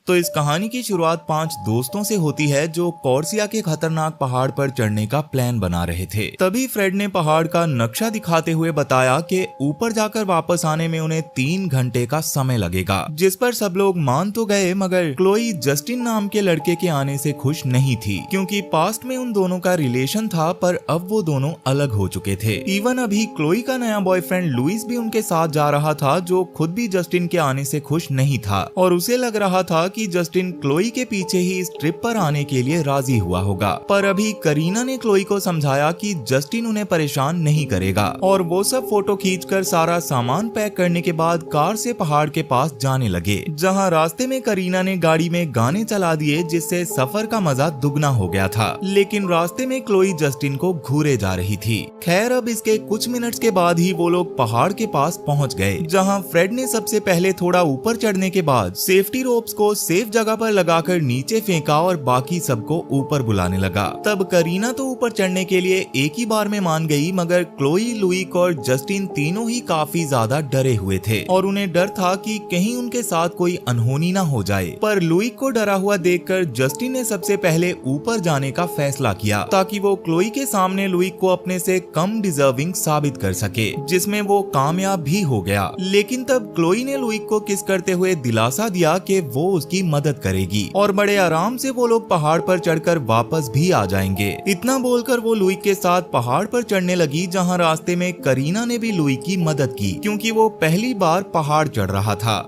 तो इस कहानी की शुरुआत 5 दोस्तों से होती है जो कॉर्सिया के खतरनाक पहाड़ पर चढ़ने का प्लान बना रहे थे। तभी फ्रेड ने पहाड़ का नक्शा दिखाते हुए बताया कि ऊपर जाकर वापस आने में उन्हें 3 घंटे का समय लगेगा, जिस पर सब लोग मान तो गए, मगर क्लोई जस्टिन नाम के लड़के के आने से खुश नहीं थी, क्योंकि पास्ट में उन दोनों का रिलेशन था, पर अब वो दोनों अलग हो चुके थे। इवन अभी क्लोई का नया बॉयफ्रेंड लुइस भी उनके साथ जा रहा था, जो खुद भी जस्टिन के आने से खुश नहीं था और उसे लग रहा था कि जस्टिन क्लोई के पीछे ही इस ट्रिप पर आने के लिए राजी हुआ होगा। पर अभी करीना ने क्लोई को समझाया कि जस्टिन उन्हें परेशान नहीं करेगा और वो सब फोटो खींचकर सारा सामान पैक करने के बाद कार से पहाड़ के पास जाने लगे, जहां रास्ते में करीना ने गाड़ी में गाने चला दिए, जिससे सफर का मजा दुगना हो गया था। लेकिन रास्ते में क्लोई जस्टिन को घूरे जा रही थी। खैर, अब इसके कुछ मिनट्स के बाद ही वो लोग पहाड़ के पास पहुंच गए, जहां फ्रेड ने सबसे पहले थोड़ा ऊपर चढ़ने के बाद सेफ्टी रोप्स को सेफ जगह पर लगाकर नीचे फेंका और बाकी सबको ऊपर बुलाने लगा। तब करीना तो ऊपर चढ़ने के लिए एक ही बार में मान गई, मगर क्लोई, लुइक और जस्टिन तीनों ही काफी ज्यादा डरे हुए थे और उन्हें डर था कि कहीं उनके साथ कोई अनहोनी ना हो जाए। पर लुइक को डरा हुआ देखकर जस्टिन ने सबसे पहले ऊपर जाने का फैसला किया, ताकि वो क्लोई के सामने लुइक को अपने से कम डिजर्विंग साबित कर सके, जिसमें वो कामयाब भी हो गया। लेकिन तब क्लोई ने लुइक को किस करते हुए दिलासा दिया कि वो उसकी मदद करेगी और बड़े आराम से वो लोग पहाड़ पर चढ़कर वापस भी आ जाएंगे। इतना बोलकर वो लुइक के साथ पहाड़ पर चढ़ने लगी, जहां रास्ते में करीना ने भी लुइक की मदद की, क्योंकि वो पहली बार पहाड़ चढ़ रहा था।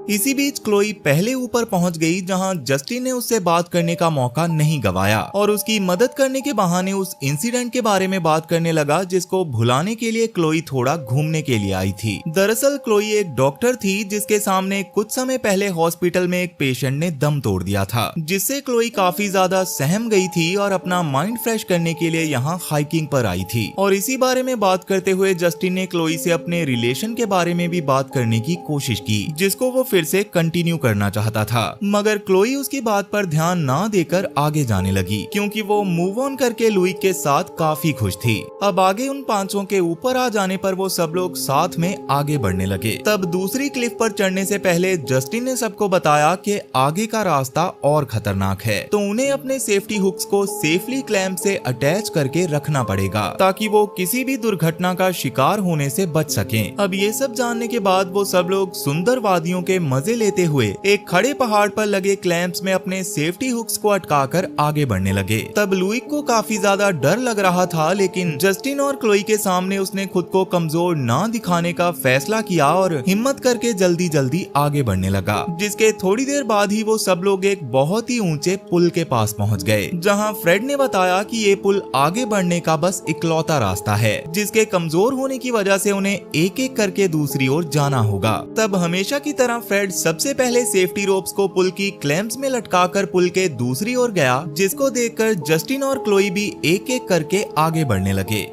इसी बीच क्लोई पहले ऊपर पहुंच गई, जहां जस्टिन ने उससे बात करने का मौका नहीं गवाया और उसकी मदद करने के बहाने उस इंसिडेंट के बारे में बात करने लगा, जिसको भुलाने के लिए क्लोई थोड़ा घूमने के लिए आई थी। दरअसल क्लोई एक डॉक्टर थी, जिसके सामने कुछ समय पहले हॉस्पिटल में एक पेशेंट ने दम तोड़ दिया था, जिससे क्लोई काफी ज्यादा सहम गई थी और अपना माइंड फ्रेश करने के लिए यहाँ हाइकिंग पर आई थी। और इसी बारे में बात करते हुए जस्टिन ने क्लोई से अपने रिलेशन के बारे में भी बात करने की कोशिश की, जिसको वो फिर से कंटिन्यू करना चाहता था, मगर क्लोई उसकी बात पर ध्यान ना देकर आगे जाने लगी, क्योंकि वो मूव ऑन करके लुइक के साथ काफी खुश थी। अब आगे उन पांचों के ऊपर आ जाने पर वो सब लोग साथ में आगे बढ़ने लगे। तब दूसरी क्लिफ पर चढ़ने से पहले जस्टिन ने सबको बताया कि आगे का रास्ता और खतरनाक है, तो उन्हें अपने सेफ्टी हुक्स को सेफली क्लैंप से अटैच करके रखना पड़ेगा, ताकि वो किसी भी दुर्घटना का शिकार होने से बच सकें। अब ये सब जानने के बाद वो सब लोग सुंदर वादियों के मजे लेते हुए एक खड़े पहाड़ पर लगे क्लैंप्स में अपने सेफ्टी हुक्स को अटकाकर आगे बढ़ने लगे। तब लुइक को काफी ज्यादा डर लग रहा था, लेकिन जस्टिन और क्लोई के सामने उसने खुद को कमजोर ना दिखाने का फैसला किया और हिम्मत करके जल्दी जल्दी आगे बढ़ने लगा, जिसके थोड़ी देर बाद ही वो सब लोग एक बहुत ही ऊंचे पुल के पास पहुंच गए, जहां फ्रेड ने बताया कि ये पुल आगे बढ़ने का बस इकलौता रास्ता है, जिसके कमजोर होने की वजह से उन्हें एक एक करके दूसरी ओर जाना होगा। तब हमेशा की तरह फ्रेड सबसे पहले सेफ्टी रोप्स को पुल की क्लैंप्स में लटकाकर पुल के दूसरी ओर गया, जिसको देखकर जस्टिन और क्लोई भी एक एक करके आगे बढ़ने लगे।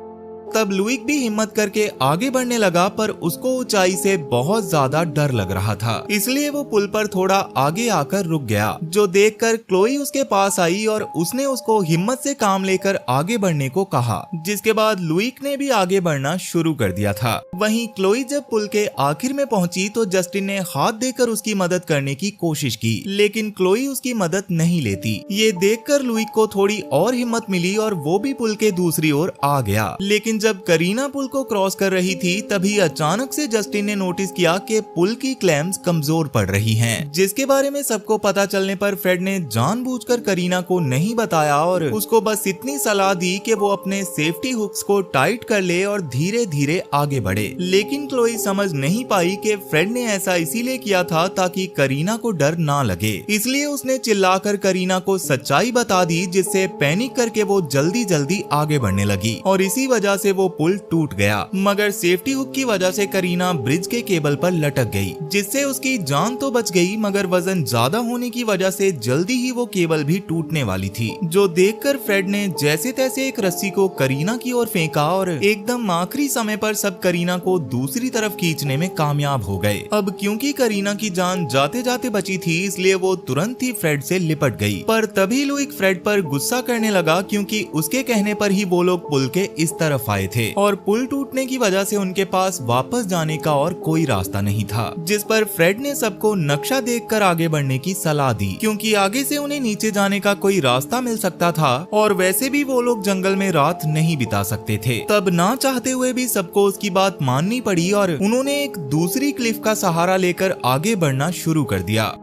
तब लुइक भी हिम्मत करके आगे बढ़ने लगा, पर उसको ऊंचाई से बहुत ज्यादा डर लग रहा था, इसलिए वो पुल पर थोड़ा आगे आकर रुक गया, जो देखकर क्लोई उसके पास आई और उसने उसको हिम्मत से काम लेकर आगे बढ़ने को कहा, जिसके बाद लुइक ने भी आगे बढ़ना शुरू कर दिया था। वहीं क्लोई जब पुल के आखिर में पहुंची तो जस्टिन ने हाथ देकर उसकी मदद करने की कोशिश की, लेकिन क्लोई उसकी मदद नहीं लेती। ये देखकर लुइक को थोड़ी और हिम्मत मिली और वो भी पुल के दूसरी ओर आ गया। लेकिन जब करीना पुल को क्रॉस कर रही थी, तभी अचानक से जस्टिन ने नोटिस किया कि पुल की क्लैंप्स कमजोर पड़ रही हैं, जिसके बारे में सबको पता चलने पर फ्रेड ने जानबूझकर करीना को नहीं बताया और उसको बस इतनी सलाह दी कि वो अपने सेफ्टी हुक्स को टाइट कर ले और धीरे धीरे आगे बढ़े। लेकिन क्लोई समझ नहीं पाई कि फ्रेड ने ऐसा इसीलिए किया था ताकि करीना को डर ना लगे, इसलिए उसने चिल्लाकर करीना को सच्चाई बता दी, जिससे पैनिक करके वो जल्दी जल्दी आगे बढ़ने लगी और इसी वजह से वो पुल टूट गया। मगर सेफ्टी हुक की वजह से करीना ब्रिज के केबल पर लटक गई, जिससे उसकी जान तो बच गई, मगर वजन ज्यादा होने की वजह से जल्दी ही वो केबल भी टूटने वाली थी, जो देखकर फ्रेड ने जैसे तैसे एक रस्सी को करीना की ओर फेंका और एकदम आखिरी समय पर सब करीना को दूसरी तरफ खींचने में कामयाब हो गए। अब क्योंकि करीना की जान जाते जाते बची थी, इसलिए वो तुरंत ही फ्रेड से लिपट गई। पर तभी लुइक फ्रेड पर गुस्सा करने लगा, क्योंकि उसके कहने पर ही वो लोग पुल के इस तरफ पाए थे और पुल टूटने की वजह से उनके पास वापस जाने का और कोई रास्ता नहीं था, जिस पर फ्रेड ने सबको नक्शा देखकर आगे बढ़ने की सलाह दी, क्योंकि आगे से उन्हें नीचे जाने का कोई रास्ता मिल सकता था और वैसे भी वो लोग जंगल में रात नहीं बिता सकते थे। तब ना चाहते हुए भी सबको उसकी बात माननी पड़ी और उन्होंने एक दूसरी क्लिफ का सहारा लेकर आगे बढ़ना शुरू कर दिया।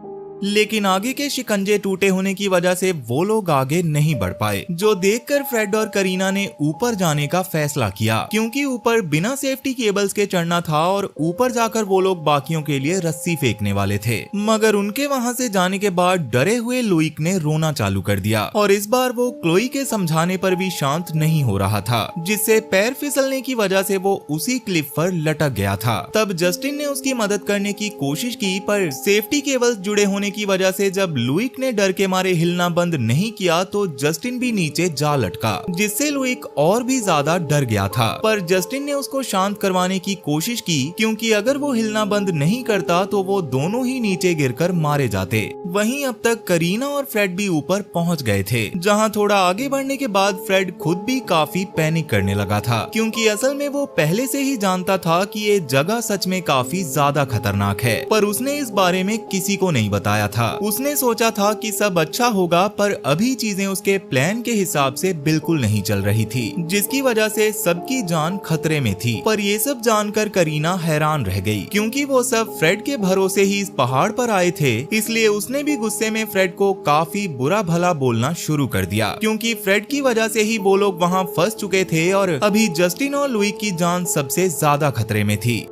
लेकिन आगे के शिकंजे टूटे होने की वजह से वो लोग आगे नहीं बढ़ पाए, जो देखकर फ्रेड और करीना ने ऊपर जाने का फैसला किया, क्योंकि ऊपर बिना सेफ्टी केबल्स के चढ़ना था और ऊपर जाकर वो लोग बाकियों के लिए रस्सी फेंकने वाले थे। मगर उनके वहां से जाने के बाद डरे हुए लुइक ने रोना चालू कर दिया और इस बार वो क्लोई के समझाने पर भी शांत नहीं हो रहा था, जिससे पैर फिसलने की वजह से वो उसी क्लिफ पर लटक गया था। तब जस्टिन ने उसकी मदद करने की कोशिश की, पर सेफ्टी केबल्स जुड़े होने की वजह से जब लुइक ने डर के मारे हिलना बंद नहीं किया तो जस्टिन भी नीचे जा लटका, जिससे लुइक और भी ज्यादा डर गया था। पर जस्टिन ने उसको शांत करवाने की कोशिश की, क्योंकि अगर वो हिलना बंद नहीं करता तो वो दोनों ही नीचे गिरकर मारे जाते। वहीं अब तक करीना और फ्रेड भी ऊपर पहुंच गए थे, जहां थोड़ा आगे बढ़ने के बाद फ्रेड खुद भी काफी पैनिक करने लगा था, क्योंकि असल में वो पहले से ही जानता था कि ये जगह सच में काफी ज्यादा खतरनाक है, पर उसने इस बारे में किसी को नहीं बताया था। उसने सोचा था कि सब अच्छा होगा, पर अभी चीजें उसके प्लान के हिसाब से बिल्कुल नहीं चल रही थी, जिसकी वजह से सबकी जान खतरे में थी। पर ये सब जानकर करीना हैरान रह गई, क्योंकि वो सब फ्रेड के भरोसे ही इस पहाड़ पर आए थे, इसलिए उसने भी गुस्से में फ्रेड को काफी बुरा भला बोलना शुरू कर दिया, क्योंकि फ्रेड की वजह से ही वो लोग वहाँ फंस चुके थे और अभी जस्टिन और लुइक की जान सबसे ज्यादा खतरे में थी।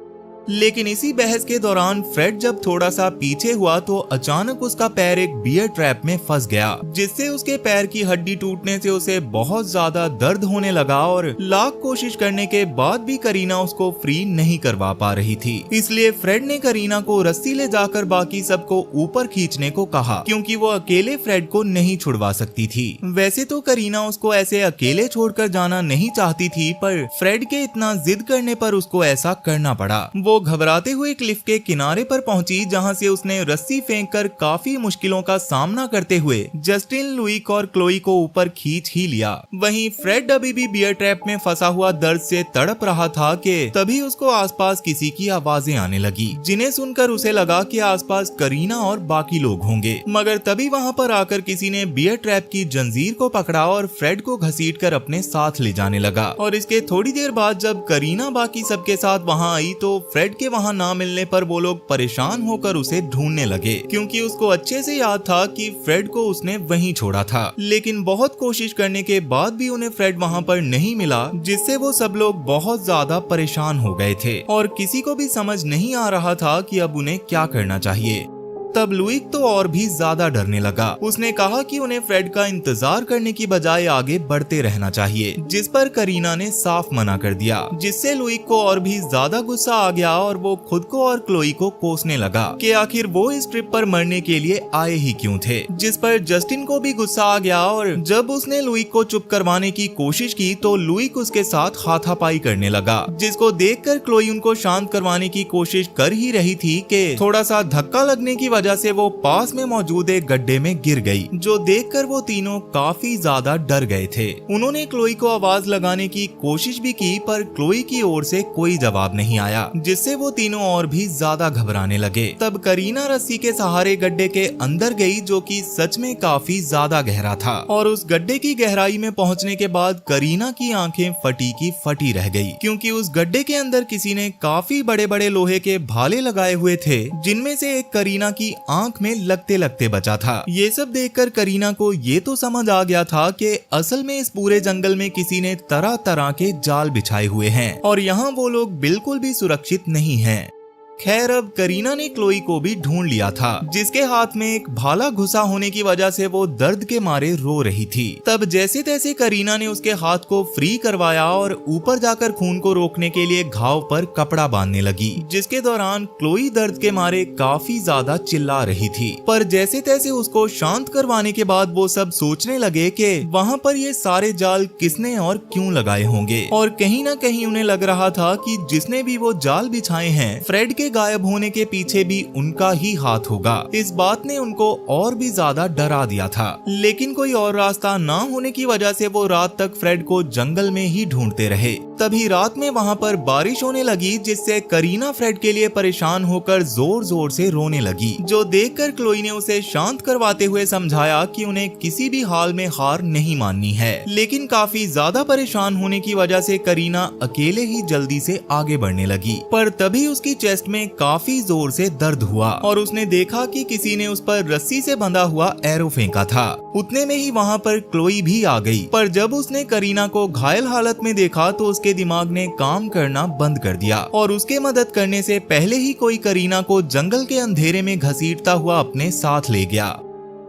लेकिन इसी बहस के दौरान फ्रेड जब थोड़ा सा पीछे हुआ तो अचानक उसका पैर एक बियर ट्रैप में फंस गया, जिससे उसके पैर की हड्डी टूटने से उसे बहुत ज्यादा दर्द होने लगा और लाख कोशिश करने के बाद भी करीना उसको फ्री नहीं करवा पा रही थी। इसलिए फ्रेड ने करीना को रस्सी ले जाकर बाकी सबको ऊपर खींचने को कहा, क्योंकि वो अकेले फ्रेड को नहीं छुड़वा सकती थी। वैसे तो करीना उसको ऐसे अकेले छोड़कर जाना नहीं चाहती थी, पर फ्रेड के इतना जिद करने पर उसको ऐसा करना पड़ा। वो घबराते हुए क्लिफ के किनारे पर पहुंची, जहां से उसने रस्सी फेंककर काफी मुश्किलों का सामना करते हुए जस्टिन, लुइक और क्लोई को ऊपर खींच ही लिया। वहीं फ्रेड अभी भी बियर ट्रैप में फंसा हुआ दर्द से तड़प रहा था कि तभी उसको आसपास किसी की आवाजें आने लगी, जिन्हें सुनकर उसे लगा कि आसपास करीना और बाकी लोग होंगे। मगर तभी वहां पर आकर किसी ने बियर ट्रैप की जंजीर को पकड़ा और फ्रेड को घसीटकर अपने साथ ले जाने लगा। और इसके थोड़ी देर बाद जब करीना बाकी सबके साथ वहां आई तो फ्रेड के वहां ना मिलने पर वो लोग परेशान होकर उसे ढूंढने लगे, क्योंकि उसको अच्छे से याद था कि फ्रेड को उसने वहीं छोड़ा था। लेकिन बहुत कोशिश करने के बाद भी उन्हें फ्रेड वहां पर नहीं मिला, जिससे वो सब लोग बहुत ज्यादा परेशान हो गए थे और किसी को भी समझ नहीं आ रहा था कि अब उन्हें क्या करना चाहिए। तब लुइक तो और भी ज्यादा डरने लगा। उसने कहा कि उन्हें फ्रेड का इंतजार करने की बजाय आगे बढ़ते रहना चाहिए, जिस पर करीना ने साफ मना कर दिया, जिससे लुइक को और भी ज्यादा गुस्सा आ गया और वो खुद को और क्लोई को कोसने लगा कि आखिर वो इस ट्रिप पर मरने के लिए आए ही क्यों थे। जिस पर जस्टिन को भी गुस्सा आ गया और जब उसने लुइक को चुप करवाने की कोशिश की तो लुइक उसके साथ हाथापाई करने लगा, जिसको देखकर क्लोई उनको शांत करवाने की कोशिश कर ही रही थी कि थोड़ा सा धक्का लगने की वजह से वो पास में मौजूद एक गड्ढे में गिर गई, जो देखकर वो तीनों काफी ज्यादा डर गए थे। उन्होंने क्लोई को आवाज लगाने की कोशिश भी की, पर क्लोई की ओर से कोई जवाब नहीं आया, जिससे वो तीनों और भी ज्यादा घबराने लगे। तब करीना रस्सी के सहारे गड्ढे के अंदर गई, जो कि सच में काफी ज्यादा गहरा था, और उस गड्ढे की गहराई में पहुंचने के बाद करीना की आंखें फटी की फटी रह गई, क्योंकि उस गड्ढे के अंदर किसी ने काफी बड़े बड़े लोहे के भाले लगाए हुए थे, जिनमें से एक करीना की आंख में लगते लगते बचा था। ये सब देखकर करीना को ये तो समझ आ गया था कि असल में इस पूरे जंगल में किसी ने तरह तरह के जाल बिछाए हुए हैं और यहाँ वो लोग बिल्कुल भी सुरक्षित नहीं हैं। खैर अब करीना ने क्लोई को भी ढूंढ लिया था, जिसके हाथ में एक भाला घुसा होने की वजह से वो दर्द के मारे रो रही थी। तब जैसे तैसे करीना ने उसके हाथ को फ्री करवाया और ऊपर जाकर खून को रोकने के लिए घाव पर कपड़ा बांधने लगी, जिसके दौरान क्लोई दर्द के मारे काफी ज्यादा चिल्ला रही थी। पर जैसे तैसे उसको शांत करवाने के बाद वो सब सोचने लगे कि वहाँ पर ये सारे जाल किसने और क्यों लगाए होंगे, और कहीं ना कहीं उन्हें लग रहा था कि जिसने भी वो जाल बिछाए हैं फ्रेड के गायब होने के पीछे भी उनका ही हाथ होगा। इस बात ने उनको और भी ज्यादा डरा दिया था। लेकिन कोई और रास्ता ना होने की वजह से वो रात तक फ्रेड को जंगल में ही ढूंढते रहे। तभी रात में वहाँ पर बारिश होने लगी, जिससे करीना फ्रेड के लिए परेशान होकर जोर जोर से रोने लगी, जो देखकर क्लोई ने उसे शांत करवाते हुए समझाया कि उन्हें किसी भी हाल में हार नहीं माननी है। लेकिन काफी ज्यादा परेशान होने की वजह से करीना अकेले ही जल्दी से आगे बढ़ने लगी, पर तभी उसकी चेस्ट में काफी जोर से दर्द हुआ और उसने देखा कि किसी ने उस पर रस्सी से बंधा हुआ एरो फेंका था। उतने में ही वहाँ पर क्लोई भी आ गई, पर जब उसने करीना को घायल हालत में देखा तो उसके दिमाग ने काम करना बंद कर दिया और उसके मदद करने से पहले ही कोई करीना को जंगल के अंधेरे में घसीटता हुआ अपने साथ ले गया।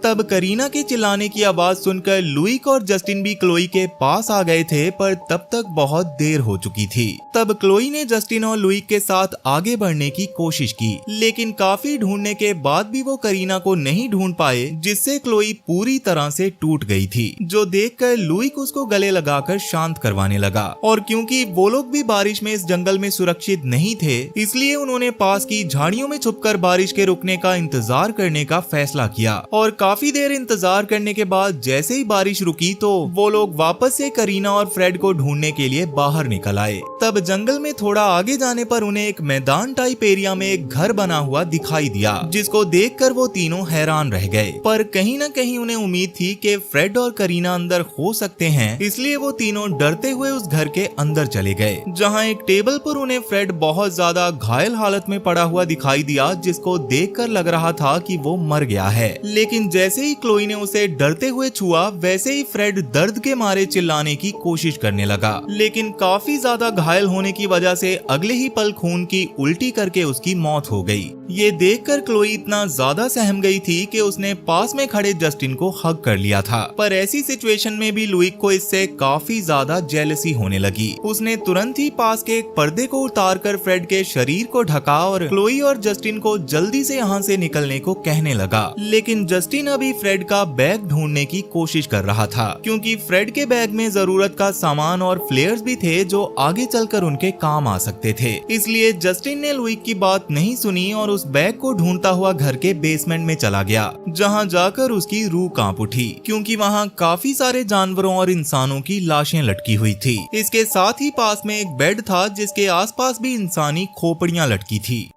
तब करीना के चिल्लाने की आवाज सुनकर लुइक और जस्टिन भी क्लोई के पास आ गए थे, पर तब तक बहुत देर हो चुकी थी। तब क्लोई ने जस्टिन और लुइक के साथ आगे बढ़ने की कोशिश की, लेकिन काफी ढूंढने के बाद भी वो करीना को नहीं ढूंढ पाए, जिससे क्लोई पूरी तरह से टूट गई थी, जो देखकर लुइक उसको गले लगाकर शांत करवाने लगा। और क्योंकि वो लोग भी बारिश में इस जंगल में सुरक्षित नहीं थे, इसलिए उन्होंने पास की झाड़ियों में छुपकर बारिश के रुकने का इंतजार करने का फैसला किया। और काफी देर इंतजार करने के बाद जैसे ही बारिश रुकी तो वो लोग वापस से करीना और फ्रेड को ढूंढने के लिए बाहर निकल आए। तब जंगल में थोड़ा आगे जाने पर उन्हें एक मैदान टाइप एरिया में एक घर बना हुआ दिखाई दिया, जिसको देखकर वो तीनों हैरान रह गए। पर कहीं न कहीं उन्हें उम्मीद थी कि फ्रेड और करीना अंदर हो सकते हैं, इसलिए वो तीनों डरते हुए उस घर के अंदर चले गए, जहाँ एक टेबल पर उन्हें फ्रेड बहुत ज्यादा घायल हालत में पड़ा हुआ दिखाई दिया, जिसको देखकर लग रहा था कि वो मर गया है। लेकिन जैसे ही क्लोई ने उसे डरते हुए छुआ, वैसे ही फ्रेड दर्द के मारे चिल्लाने की कोशिश करने लगा, लेकिन काफी ज्यादा घायल होने की वजह से अगले ही पल खून की उल्टी करके उसकी मौत हो गई। ये देखकर क्लोई इतना ज्यादा सहम गई थी कि उसने पास में खड़े जस्टिन को हग कर लिया था। पर ऐसी सिचुएशन में भी लुइक को इससे काफी ज्यादा जेलसी होने लगी। उसने तुरंत ही पास के एक पर्दे को उतारकर फ्रेड के शरीर को ढका और क्लोई और जस्टिन को जल्दी से यहाँ से निकलने को कहने लगा। लेकिन जस्टिन अभी फ्रेड का बैग ढूंढने की कोशिश कर रहा था, क्योंकि फ्रेड के बैग में जरूरत का सामान और फ्लेयर्स भी थे जो आगे चलकर उनके काम आ सकते थे। इसलिए जस्टिन ने लुइक की बात नहीं सुनी और उस बैग को ढूंढता हुआ घर के बेसमेंट में चला गया, जहां जाकर उसकी रूह कांप उठी, क्योंकि वहां काफी सारे जानवरों और इंसानों की लाशें लटकी हुई थी। इसके साथ ही पास में एक बेड था, जिसके आसपास भी इंसानी खोपड़ियां लटकी थी।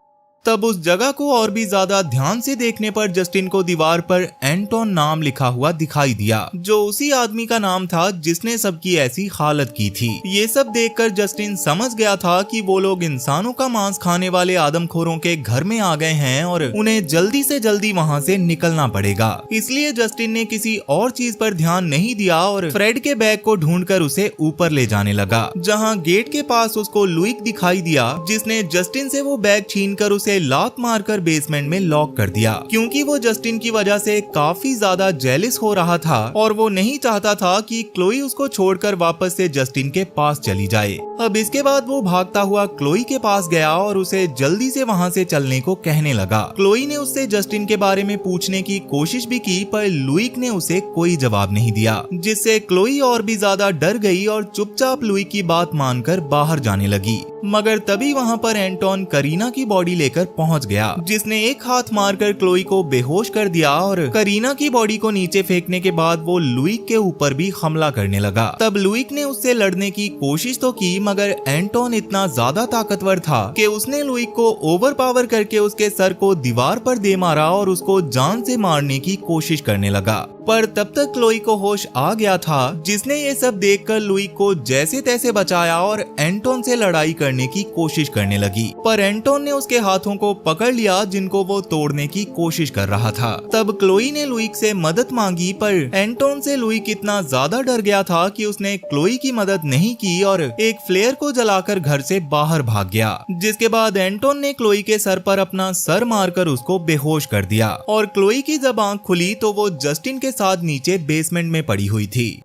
तब उस जगह को और भी ज्यादा ध्यान से देखने पर जस्टिन को दीवार पर एंटोन नाम लिखा हुआ दिखाई दिया, जो उसी आदमी का नाम था जिसने सबकी ऐसी हालत की थी। ये सब देखकर जस्टिन समझ गया था कि वो लोग इंसानों का मांस खाने वाले आदमखोरों के घर में आ गए हैं और उन्हें जल्दी से जल्दी वहाँ से निकलना पड़ेगा। इसलिए जस्टिन ने किसी और चीज पर ध्यान नहीं दिया और फ्रेड के बैग को ढूंढकर उसे ऊपर ले जाने लगा, जहाँ गेट के पास उसको लुइक दिखाई दिया, जिसने जस्टिन से वो बैग छीनकर उसे लात मारकर बेसमेंट में लॉक कर दिया, क्योंकि वो जस्टिन की वजह से काफी ज्यादा जेलिस हो रहा था और वो नहीं चाहता था कि क्लोई उसको छोड़कर वापस से जस्टिन के पास चली जाए। अब इसके बाद वो भागता हुआ क्लोई के पास गया और उसे जल्दी से वहाँ से चलने को कहने लगा। क्लोई ने उससे जस्टिन के बारे में पूछने की कोशिश भी की, पर लुइक ने उसे कोई जवाब नहीं दिया, जिससे क्लोई और भी ज्यादा डर गई और चुपचाप लुइक की बात मानकर बाहर जाने लगी। मगर तभी वहाँ पर एंटोन करीना की बॉडी लेकर पहुंच गया, जिसने एक हाथ मारकर क्लोई को बेहोश कर दिया और करीना की बॉडी को नीचे फेंकने के बाद वो लुइक के ऊपर भी हमला करने लगा। तब लुइक ने उससे लड़ने की कोशिश तो की, मगर एंटोन इतना ज्यादा ताकतवर था कि उसने लुइक को ओवरपावर करके उसके सर को दीवार पर दे मारा और उसको जान से मारने की कोशिश करने लगा। पर तब तक क्लोई को होश आ गया था, जिसने ये सब देखकर लुइक को जैसे तैसे बचाया और एंटोन से लड़ाई करने की कोशिश करने लगी। पर एंटोन ने उसके हाथों को पकड़ लिया, जिनको वो तोड़ने की कोशिश कर रहा था। तब क्लोई ने लुइक से मदद मांगी, पर एंटोन से लुइक इतना ज्यादा डर गया था कि उसने क्लोई की मदद नहीं की और एक फ्लेयर को जलाकर घर से बाहर भाग गया। जिसके बाद एंटोन ने क्लोई के सर पर अपना सर मारकर उसको बेहोश कर दिया और क्लोई की जब आंख खुली तो वो जस्टिन के साथ नीचे बेसमेंट में पड़ी हुई थी।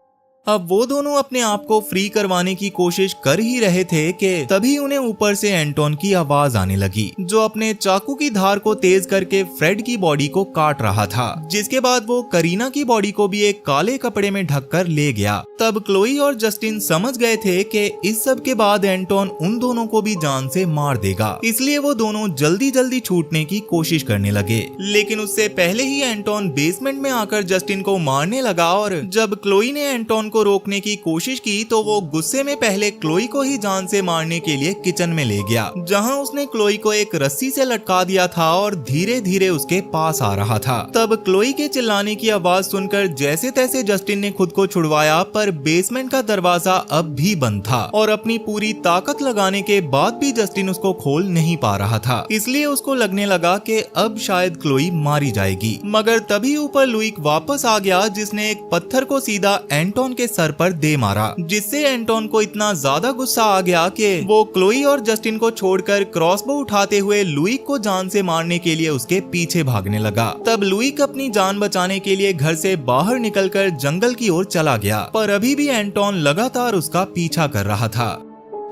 अब वो दोनों अपने आप को फ्री करवाने की कोशिश कर ही रहे थे कि तभी उन्हें ऊपर से एंटोन की आवाज आने लगी, जो अपने चाकू की धार को तेज करके फ्रेड की बॉडी को काट रहा था। जिसके बाद वो करीना की बॉडी को भी एक काले कपड़े में ढककर ले गया। तब क्लोई और जस्टिन समझ गए थे कि इस सब के बाद एंटोन उन दोनों को भी जान से मार देगा, इसलिए वो दोनों जल्दी जल्दी छूटने की कोशिश करने लगे। लेकिन उससे पहले ही एंटोन बेसमेंट में आकर जस्टिन को मारने लगा और जब क्लोई ने एंटोन को रोकने की कोशिश की तो वो गुस्से में पहले क्लोई को ही जान से मारने के लिए किचन में ले गया, जहाँ उसने क्लोई को एक रस्सी से लटका दिया था और धीरे धीरे उसके पास आ रहा था। तब क्लोई के चिल्लाने की आवाज सुनकर जैसे तैसे जस्टिन ने खुद को छुड़वाया, पर बेसमेंट का दरवाजा अब भी बंद था और अपनी पूरी ताकत लगाने के बाद भी जस्टिन उसको खोल नहीं पा रहा था, इसलिए उसको लगने लगा कि अब शायद क्लोई मारी जाएगी। मगर तभी ऊपर लुइक वापस आ गया, जिसने एक पत्थर को सीधा एंटोन के सर पर दे मारा, जिससे एंटोन को इतना ज्यादा गुस्सा आ गया कि वो क्लोई और जस्टिन को छोड़कर क्रॉसबो उठाते हुए लुइक को जान से मारने के लिए उसके पीछे भागने लगा। तब लुइक अपनी जान बचाने के लिए घर से बाहर निकलकर जंगल की ओर चला गया, पर अभी भी एंटोन लगातार उसका पीछा कर रहा था।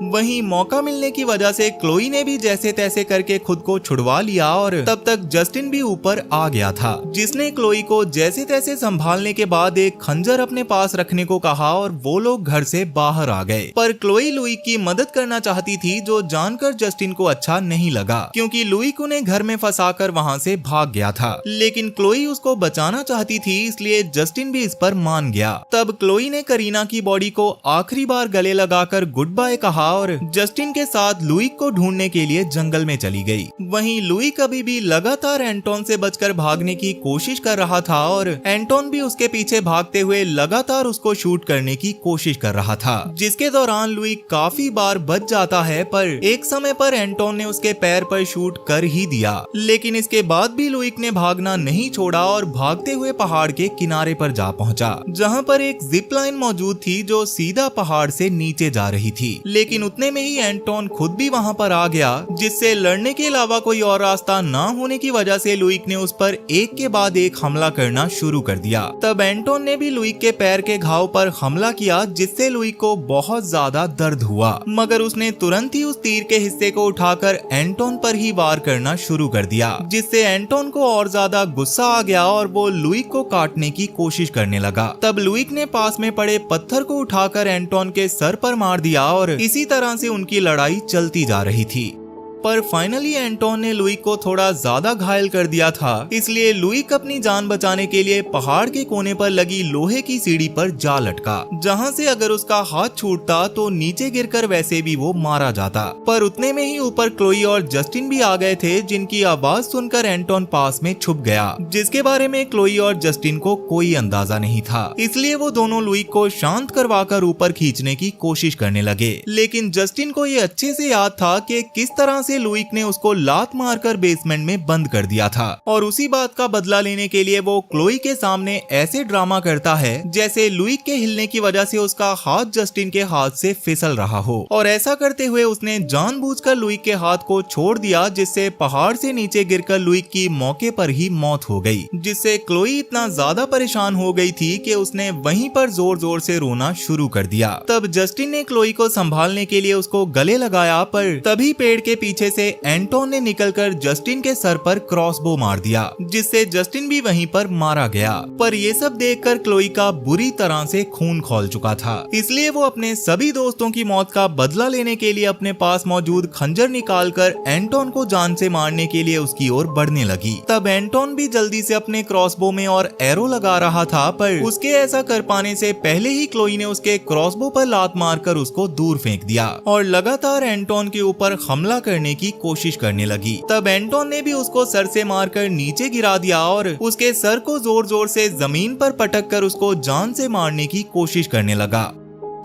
वहीं मौका मिलने की वजह से क्लोई ने भी जैसे तैसे करके खुद को छुड़वा लिया और तब तक जस्टिन भी ऊपर आ गया था, जिसने क्लोई को जैसे तैसे संभालने के बाद एक खंजर अपने पास रखने को कहा और वो लोग घर से बाहर आ गए। पर क्लोई लुइक की मदद करना चाहती थी, जो जानकर जस्टिन को अच्छा नहीं लगा, क्योंकि लुइक उन्हें घर में फंसाकर वहां से भाग गया था। लेकिन क्लोई उसको बचाना चाहती थी, इसलिए जस्टिन भी इस पर मान गया। तब क्लोई ने करीना की बॉडी को आखिरी बार गले लगाकर गुड बाय कहा और जस्टिन के साथ लुइक को ढूंढने के लिए जंगल में चली गई। वहीं लुइक अभी भी लगातार एंटोन से बचकर भागने की कोशिश कर रहा था और एंटोन भी उसके पीछे भागते हुए लगातार उसको शूट करने की कोशिश कर रहा था, जिसके दौरान लुइक काफी बार बच जाता है, पर एक समय पर एंटोन ने उसके पैर पर शूट कर ही दिया। लेकिन इसके बाद भी लुइक ने भागना नहीं छोड़ा और भागते हुए पहाड़ के किनारे पर जा पहुंचा, जहां पर एक जिप लाइन मौजूद थी जो सीधा पहाड़ से नीचे जा रही थी। लेकिन उतने में ही एंटोन खुद भी वहां पर आ गया, जिससे लड़ने के अलावा कोई और रास्ता ना होने की वजह से लुइक ने उस पर एक के बाद एक हमला करना शुरू कर दिया। तब एंटोन ने भी लुइक के पैर के घाव पर हमला किया, जिससे लुइक को बहुत ज्यादा दर्द हुआ, मगर उसने तुरंत ही उस तीर के हिस्से को उठाकर एंटोन पर ही वार करना शुरू कर दिया, जिससे एंटोन को और ज्यादा गुस्सा आ गया और वो लुइक को काटने की कोशिश करने लगा। तब लुइक ने पास में पड़े पत्थर को उठाकर एंटोन के सर पर मार दिया और इसी तरह से उनकी लड़ाई चलती जा रही थी। पर फाइनली एंटोन ने लुइक को थोड़ा ज्यादा घायल कर दिया था, इसलिए लुइक अपनी जान बचाने के लिए पहाड़ के कोने पर लगी लोहे की सीढ़ी पर जा लटका, जहां से अगर उसका हाथ छूटता तो नीचे गिरकर वैसे भी वो मारा जाता। पर उतने में ही ऊपर क्लोई और जस्टिन भी आ गए थे, जिनकी आवाज सुनकर एंटोन पास में छुप गया, जिसके बारे में क्लोई और जस्टिन को कोई अंदाजा नहीं था। इसलिए वो दोनों लुइक को शांत करवाकर ऊपर खींचने की कोशिश करने लगे। लेकिन जस्टिन को ये अच्छे से याद था कि किस तरह से लुइक ने उसको लात मारकर बेसमेंट में बंद कर दिया था, और उसी बात का बदला लेने के लिए वो क्लोई के सामने ऐसे ड्रामा करता है जैसे लुइक के हिलने की वजह से उसका हाथ जस्टिन के हाथ से फिसल रहा हो, और ऐसा करते हुए उसने जानबूझकर लुइक के हाथ को छोड़ दिया, जिससे पहाड़ से नीचे गिरकर लुइक की मौके पर ही मौत हो गई, जिससे क्लोई इतना ज्यादा परेशान हो गई थी कि उसने वहीं पर जोर जोर से रोना शुरू कर दिया। तब जस्टिन ने क्लोई को संभालने के लिए उसको गले लगाया, पर तभी पेड़ के पीछे से एंटोन ने निकलकर जस्टिन के सर पर क्रॉसबो मार दिया, जिससे जस्टिन भी वहीं पर मारा गया। पर ये सब देखकर क्लोई का बुरी तरह से खून खौल चुका था, इसलिए वो अपने सभी दोस्तों की मौत का बदला लेने के लिए अपने पास मौजूद खंजर निकालकर एंटोन को जान से मारने के लिए उसकी ओर बढ़ने लगी। तब एंटोन भी जल्दी से अपने क्रॉसबो में और एरो लगा रहा था, पर उसके ऐसा कर पाने से पहले ही क्लोई ने उसके क्रॉसबो पर लात मारकर उसको दूर फेंक दिया और लगातार एंटोन के ऊपर हमला करने की कोशिश करने लगी। तब एंटोन ने भी उसको सर से मारकर नीचे गिरा दिया और उसके सर को जोर जोर से जमीन पर पटक कर उसको जान से मारने की कोशिश करने लगा।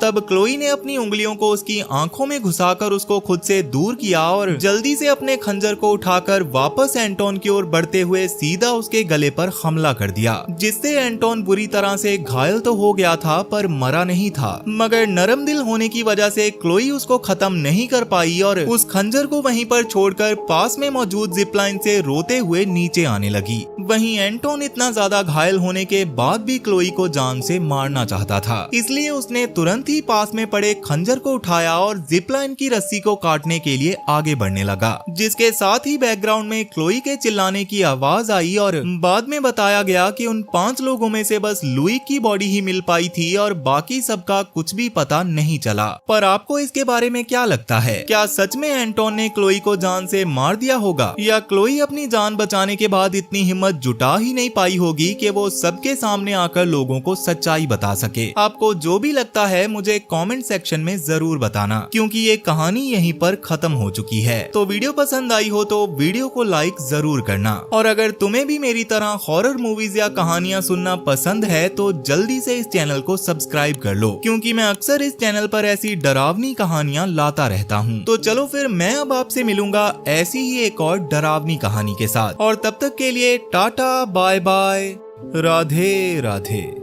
तब क्लोई ने अपनी उंगलियों को उसकी आंखों में घुसाकर उसको खुद से दूर किया और जल्दी से अपने खंजर को उठाकर वापस एंटोन की ओर बढ़ते हुए सीधा उसके गले पर हमला कर दिया, जिससे एंटोन बुरी तरह से घायल तो हो गया था पर मरा नहीं था, मगर नरम दिल होने की वजह से क्लोई उसको खत्म नहीं कर पाई और उस खंजर को वहीं पर छोड़कर पास में मौजूद जिप लाइन से रोते हुए नीचे आने लगी। वहीं एंटोन इतना ज्यादा घायल होने के बाद भी क्लोई को जान से मारना चाहता था, इसलिए उसने तुरंत तुरंत ही पास में पड़े खंजर को उठाया और जिपलाइन की रस्सी को काटने के लिए आगे बढ़ने लगा, जिसके साथ ही बैकग्राउंड में क्लोई के चिल्लाने की आवाज आई और बाद में बताया गया कि उन 5 लोगों में से बस लुई की बॉडी ही मिल पाई थी और बाकी सबका कुछ भी पता नहीं चला। पर आपको इसके बारे में क्या लगता है? क्या सच में एंटोन ने क्लोई को जान से मार दिया होगा, या क्लोई अपनी जान बचाने के बाद इतनी हिम्मत जुटा ही नहीं पाई होगी कि वो सबके सामने आकर लोगों को सच्चाई बता सके? आपको जो भी लगता है मुझे कमेंट सेक्शन में जरूर बताना, क्योंकि ये कहानी यहीं पर खत्म हो चुकी है। तो वीडियो पसंद आई हो तो वीडियो को लाइक जरूर करना, और अगर तुम्हें भी मेरी तरह हॉरर मूवीज या कहानियां सुनना पसंद है तो जल्दी से इस चैनल को सब्सक्राइब कर लो, क्योंकि मैं अक्सर इस चैनल पर ऐसी डरावनी कहानियां लाता रहता हूँ। तो चलो फिर मैं अब आपसे मिलूंगा ऐसी ही एक और डरावनी कहानी के साथ, और तब तक के लिए tata bye bye, Radhe Radhe.